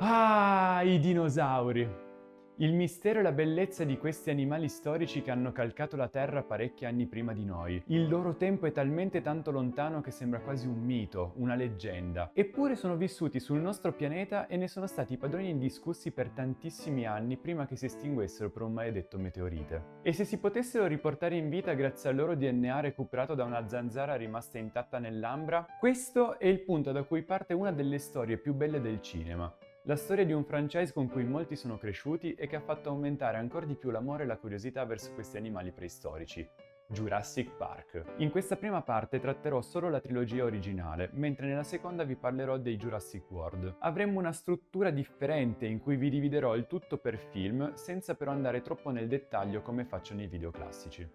Ah, i dinosauri! Il mistero e la bellezza di questi animali storici che hanno calcato la Terra parecchi anni prima di noi. Il loro tempo è talmente tanto lontano che sembra quasi un mito, una leggenda. Eppure sono vissuti sul nostro pianeta e ne sono stati padroni indiscussi per tantissimi anni prima che si estinguessero per un maledetto meteorite. E se si potessero riportare in vita grazie al loro DNA recuperato da una zanzara rimasta intatta nell'ambra? Questo è il punto da cui parte una delle storie più belle del cinema. La storia di un franchise con cui molti sono cresciuti e che ha fatto aumentare ancora di più l'amore e la curiosità verso questi animali preistorici. Jurassic Park. In questa prima parte tratterò solo la trilogia originale, mentre nella seconda vi parlerò dei Jurassic World. Avremo una struttura differente in cui vi dividerò il tutto per film, senza però andare troppo nel dettaglio come faccio nei video classici.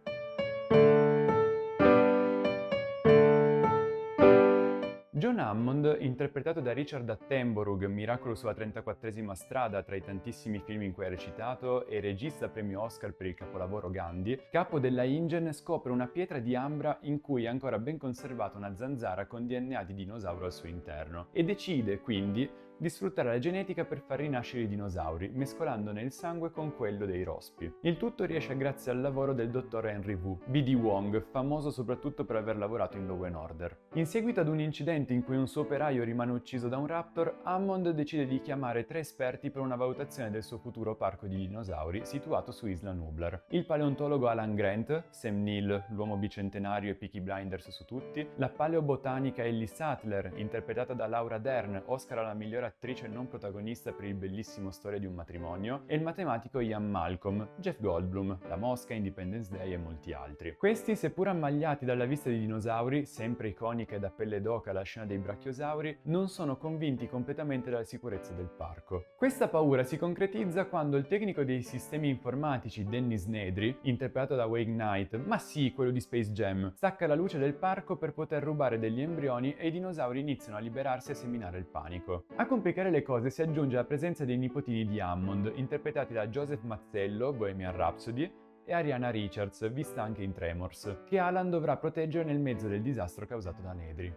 John Hammond, interpretato da Richard Attenborough, miracolo sulla 34esima strada tra i tantissimi film in cui ha recitato e regista premio Oscar per il capolavoro Gandhi, capo della InGen, scopre una pietra di ambra in cui è ancora ben conservata una zanzara con DNA di dinosauro al suo interno e decide, quindi, di sfruttare la genetica per far rinascere i dinosauri, mescolandone il sangue con quello dei rospi. Il tutto riesce grazie al lavoro del dottor Henry Wu, B.D. Wong, famoso soprattutto per aver lavorato in Law & Order. In seguito ad un incidente in cui un suo operaio rimane ucciso da un raptor, Hammond decide di chiamare 3 esperti per una valutazione del suo futuro parco di dinosauri situato su Isla Nublar. Il paleontologo Alan Grant, Sam Neill, l'uomo bicentenario e Peaky Blinders su tutti, la paleobotanica Ellie Sattler, interpretata da Laura Dern, Oscar alla migliore attrice non protagonista per Il bellissimo storia di un matrimonio, e il matematico Ian Malcolm, Jeff Goldblum, La Mosca, Independence Day e molti altri. Questi, seppur ammagliati dalla vista di dinosauri, sempre iconica e da pelle d'oca la scena dei brachiosauri, non sono convinti completamente della sicurezza del parco. Questa paura si concretizza quando il tecnico dei sistemi informatici Dennis Nedry, interpretato da Wayne Knight, ma sì, quello di Space Jam, stacca la luce del parco per poter rubare degli embrioni e i dinosauri iniziano a liberarsi e a seminare il panico. A complicare le cose si aggiunge la presenza dei nipotini di Hammond, interpretati da Joseph Mazzello, Bohemian Rhapsody, e Ariana Richards, vista anche in Tremors, che Alan dovrà proteggere nel mezzo del disastro causato da Nedry.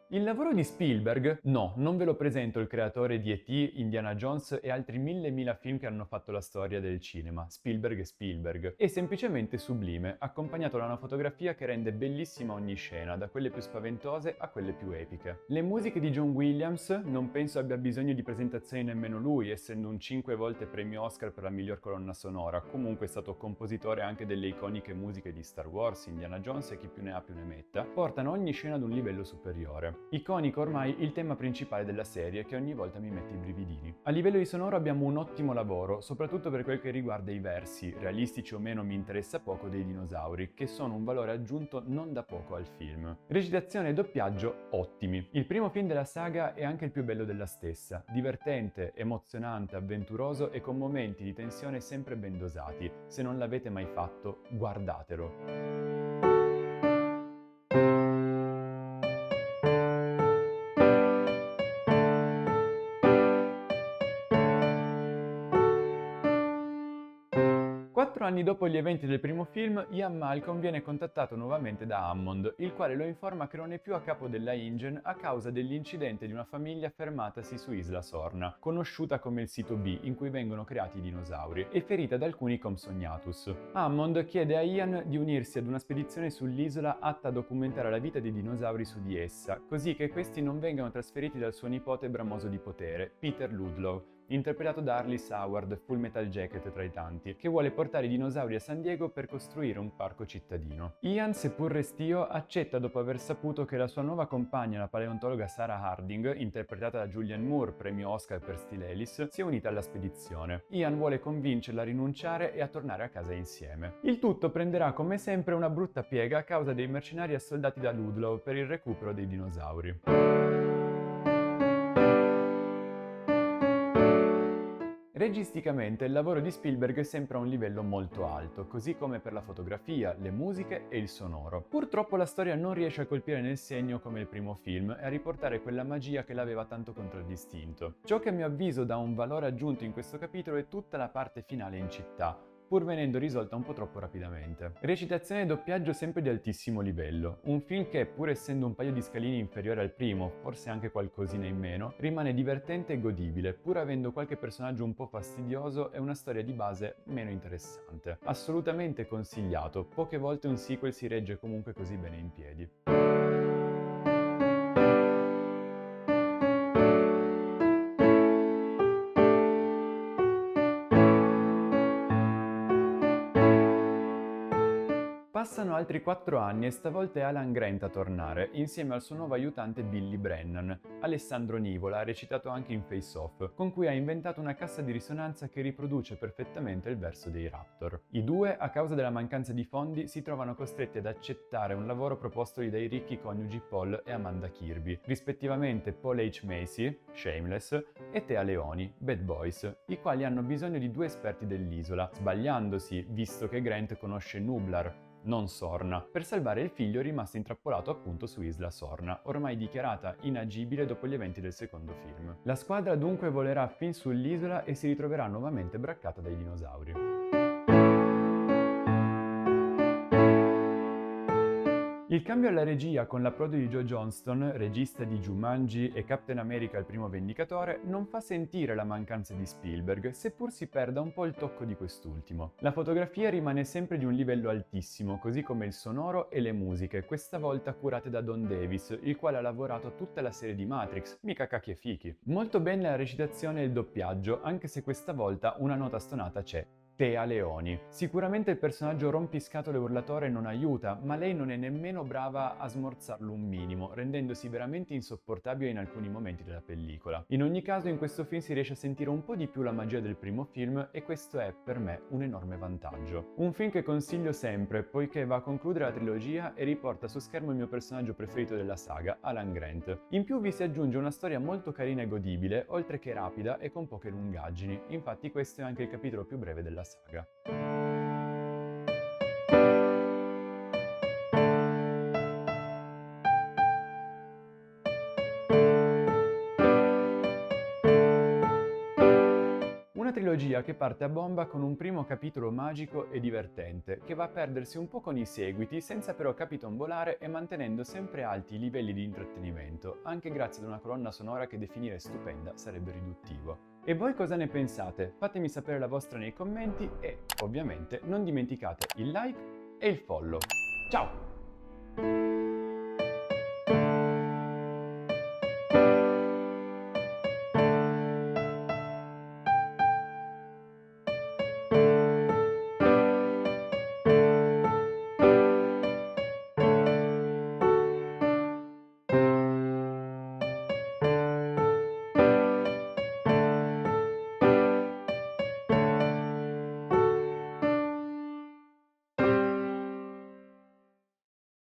Il lavoro di Spielberg? No, non ve lo presento il creatore di E.T., Indiana Jones e altri mille film che hanno fatto la storia del cinema. Spielberg è Spielberg. È semplicemente sublime, accompagnato da una fotografia che rende bellissima ogni scena, da quelle più spaventose a quelle più epiche. Le musiche di John Williams non penso abbia bisogno di presentazioni nemmeno lui, essendo un 5 volte premio Oscar per la miglior colonna sonora. Comunque è stato compositore anche delle iconiche musiche di Star Wars, Indiana Jones e chi più ne ha più ne metta. Portano ogni scena ad un livello superiore. Iconico ormai il tema principale della serie che ogni volta mi mette i brividini. A livello di sonoro abbiamo un ottimo lavoro, soprattutto per quel che riguarda i versi, realistici o meno mi interessa poco, dei dinosauri, che sono un valore aggiunto non da poco al film. Recitazione e doppiaggio ottimi. Il primo film della saga è anche il più bello della stessa, divertente, emozionante, avventuroso e con momenti di tensione sempre ben dosati. Se non l'avete mai fatto, guardatelo. 4 anni dopo gli eventi del primo film, Ian Malcolm viene contattato nuovamente da Hammond, il quale lo informa che non è più a capo della InGen a causa dell'incidente di una famiglia fermatasi su Isla Sorna, conosciuta come il sito B, in cui vengono creati i dinosauri, e ferita da alcuni Compsognathus. Hammond chiede a Ian di unirsi ad una spedizione sull'isola atta a documentare la vita dei dinosauri su di essa, così che questi non vengano trasferiti dal suo nipote bramoso di potere, Peter Ludlow, interpretato da Arliss Howard, Full Metal Jacket tra i tanti, che vuole portare i dinosauri a San Diego per costruire un parco cittadino. Ian, seppur restio, accetta dopo aver saputo che la sua nuova compagna, la paleontologa Sarah Harding, interpretata da Julianne Moore, premio Oscar per Still Alice, sia unita alla spedizione. Ian vuole convincerla a rinunciare e a tornare a casa insieme. Il tutto prenderà come sempre una brutta piega a causa dei mercenari assoldati da Ludlow per il recupero dei dinosauri. Registicamente il lavoro di Spielberg è sempre a un livello molto alto, così come per la fotografia, le musiche e il sonoro. Purtroppo la storia non riesce a colpire nel segno come il primo film e a riportare quella magia che l'aveva tanto contraddistinto. Ciò che a mio avviso dà un valore aggiunto in questo capitolo è tutta la parte finale in città. pur venendo risolta un po' troppo rapidamente. Recitazione e doppiaggio sempre di altissimo livello, un film che, pur essendo un paio di scalini inferiore al primo, forse anche qualcosina in meno, rimane divertente e godibile, pur avendo qualche personaggio un po' fastidioso e una storia di base meno interessante. Assolutamente consigliato, poche volte un sequel si regge comunque così bene in piedi. Passano altri 4 anni e stavolta è Alan Grant a tornare, insieme al suo nuovo aiutante Billy Brennan, Alessandro Nivola, recitato anche in Face Off, con cui ha inventato una cassa di risonanza che riproduce perfettamente il verso dei Raptor. I due, a causa della mancanza di fondi, si trovano costretti ad accettare un lavoro propostogli dai ricchi coniugi Paul e Amanda Kirby, rispettivamente Paul H. Macy, Shameless, e Thea Leoni, Bad Boys, i quali hanno bisogno di 2 esperti dell'isola, sbagliandosi visto che Grant conosce Nublar, non Sorna, per salvare il figlio rimasto intrappolato appunto su Isla Sorna, ormai dichiarata inagibile dopo gli eventi del secondo film. La squadra dunque volerà fin sull'isola e si ritroverà nuovamente braccata dai dinosauri. Il cambio alla regia con l'approdo di Joe Johnston, regista di Jumanji e Captain America il primo Vendicatore, non fa sentire la mancanza di Spielberg, seppur si perda un po' il tocco di quest'ultimo. La fotografia rimane sempre di un livello altissimo, così come il sonoro e le musiche, questa volta curate da Don Davis, il quale ha lavorato a tutta la serie di Matrix, mica cacchi e fichi. Molto bene la recitazione e il doppiaggio, anche se questa volta una nota stonata c'è. Thea Leoni. Sicuramente il personaggio rompiscatole urlatore non aiuta, ma lei non è nemmeno brava a smorzarlo un minimo, rendendosi veramente insopportabile in alcuni momenti della pellicola. In ogni caso, in questo film si riesce a sentire un po' di più la magia del primo film e questo è, per me, un enorme vantaggio. Un film che consiglio sempre, poiché va a concludere la trilogia e riporta su schermo il mio personaggio preferito della saga, Alan Grant. In più vi si aggiunge una storia molto carina e godibile, oltre che rapida e con poche lungaggini. Infatti questo è anche il capitolo più breve della saga. Una trilogia che parte a bomba con un primo capitolo magico e divertente, che va a perdersi un po' con i seguiti, senza però capitombolare e mantenendo sempre alti i livelli di intrattenimento, anche grazie ad una colonna sonora che definire stupenda sarebbe riduttivo. E voi cosa ne pensate? Fatemi sapere la vostra nei commenti e, ovviamente, non dimenticate il like e il follow. Ciao!